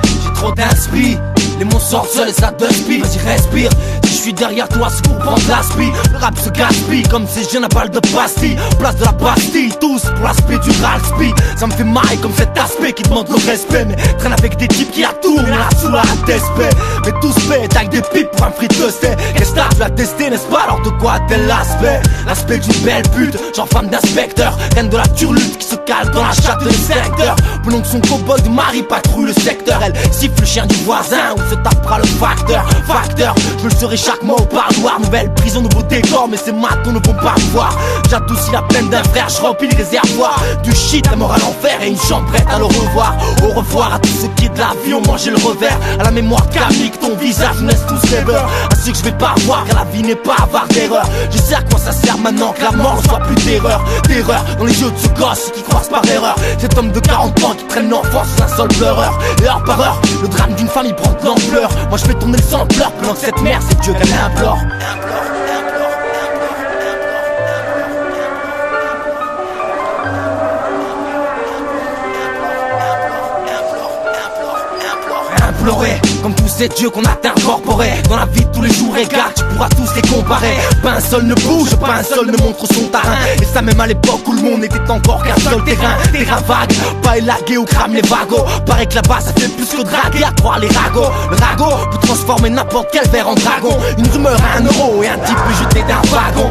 J'ai trop d'inspi, les mots sortent seuls et ça te speed. Vas-y respire, si je suis derrière toi c'est pour prendre l'aspi. Le rap se gaspille comme ces jeunes à balle de pastille. Place de la Bastille, tous pour l'aspect du ralspi. Ça me fait marrer comme cet aspect qui demande le respect. Mais traîne avec des types qui la tournent là sous la DSP. Mais tous pètent avec des pipes pour un friteur c'est. Qu'est-ce que tu l'as testé n'est-ce pas, alors de quoi tel l'aspect? L'aspect d'une belle pute, genre femme d'inspecteur. Reine de la turlute qui se cale dans la chatte de secteur. Pendant que son cowboy de mari patrouille le secteur. Elle siffle le chien du voisin ou se tapera le facteur. Je me le serai chaque mois au parloir. Nouvelle prison, nouveau décor, mais ces matons ne vont pas me voir. J'adoucis la peine d'un frère, je remplis les réservoirs. Du shit, la mort à l'enfer et une chambre prête à le revoir. Au revoir à tous ceux qui de la vie ont mangé le revers. À la mémoire camique, ton visage nous laisse tous rêveurs. À ceux que je vais pas voir, car la vie n'est pas avare d'erreur. Je sais à quoi ça sert maintenant que la mort ne soit plus d'erreur. Terreur dans les yeux de ce gosse qui croise par erreur. Cet homme de 40 ans qui traîne l'enfance sous un sol pleureur. Et heure par heure, le drame d'une famille prend de l'ampleur. Moi je fais tourner le sang pleur pendant que cette mère c'est Dieu qu'elle implore. Implorer, comme tous ces dieux qu'on a incorporés dans la vie de tous les jours, regarde, tu pourras tous les comparer. Pas un seul ne bouge, pas un seul ne montre son terrain. Et ça même à l'époque où le monde n'était encore qu'un seul terrain. Terrain vague, pas élagué ou crame les wagons. Paraît que là-bas ça fait plus que draguer, à croire les ragots. Le ragot peut transformer n'importe quel verre en dragon. Une rumeur à 1 euro et un type peut jeter d'un wagon.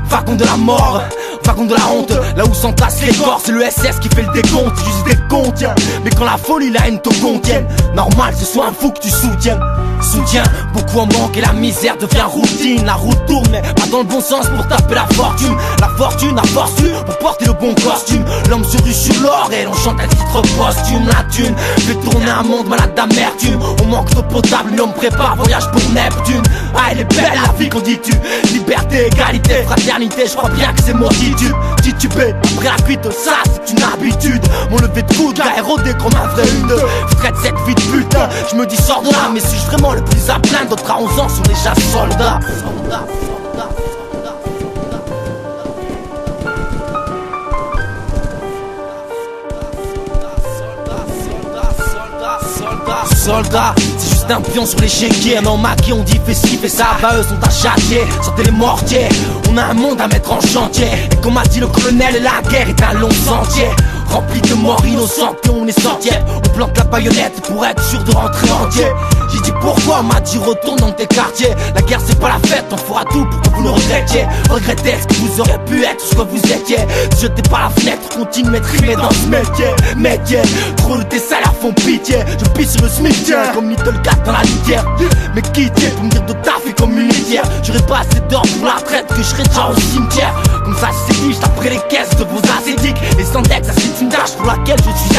Wagon de la mort, wagon de la honte, là où s'entassent les corps, c'est le SS qui fait le décompte, juste des comptes. Mais quand la folie, la haine te contienne, normal ce soit un fou que tu soutiennes. Soutien, beaucoup en manque et la misère devient routine. La route tourne mais pas dans le bon sens pour taper la fortune. La fortune a force pour porter le bon costume. L'homme se rue sur l'or et l'on chante un titre posthume. La thune fait tourner un monde malade d'amertume. On manque d'eau potable mais on me prépare voyage pour Neptune. Ah elle est belle la vie qu'on dit tu. Liberté, égalité, fraternité, je crois bien que c'est mon titubé, après la cuite ça c'est une habitude. Mon lever de coude a érodé comme un vrai une. Je traite cette vie de putain, je me dis sors de là. Mais suis-je vraiment le plus à plaindre? D'autres à 11 ans sont déjà soldats. Soldat, c'est juste un pion sur l'échiquier. Un homme maquillé, on dit fais ci, fais ça. Bah eux sont à châtier, sortez les mortiers. On a un monde à mettre en chantier. Et comme a dit le colonel, la guerre est un long sentier rempli de morts innocentes et on est sorti. On plante la baïonnette pour être sûr de rentrer entier. J'ai dit pourquoi, on m'a dit retourne dans tes quartiers. La guerre c'est pas la fête, on fera tout pour que vous le regrettiez. Regrettez ce que vous auriez pu être, ce que vous étiez. Jetez pas la fenêtre, continuez de trimer dans ce métier. Trop de tes salaires font pitié. Je pisse sur le cimetière comme Little Cat dans la litière. Mais qui t'es pour me dire de taffer comme une litière? J'aurais pas assez d'or pour la traite que je serais déjà au cimetière. Comme ça c'est dit, j'taperai les caisses de vos ascétiques. Et sans deck, ça c'est une tâche pour laquelle je suis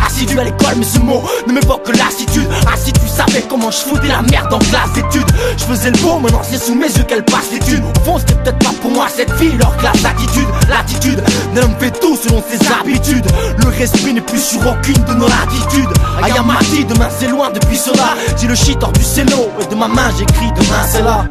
assidu à l'école, mais ce mot ne m'évoque que lassitude. Ah si tu savais comment je foutais la merde en classe d'études. Je faisais le beau, maintenant c'est sous mes yeux qu'elle passe l'étude. Au fond c'était peut-être pas pour moi cette fille, leur classe d'attitude. L'attitude d'un homme fait tout selon ses habitudes. Le respect n'est plus sur aucune de nos latitudes. Ayamati, demain c'est loin depuis cela. J'ai le shit hors du cello et de ma main j'écris demain c'est là.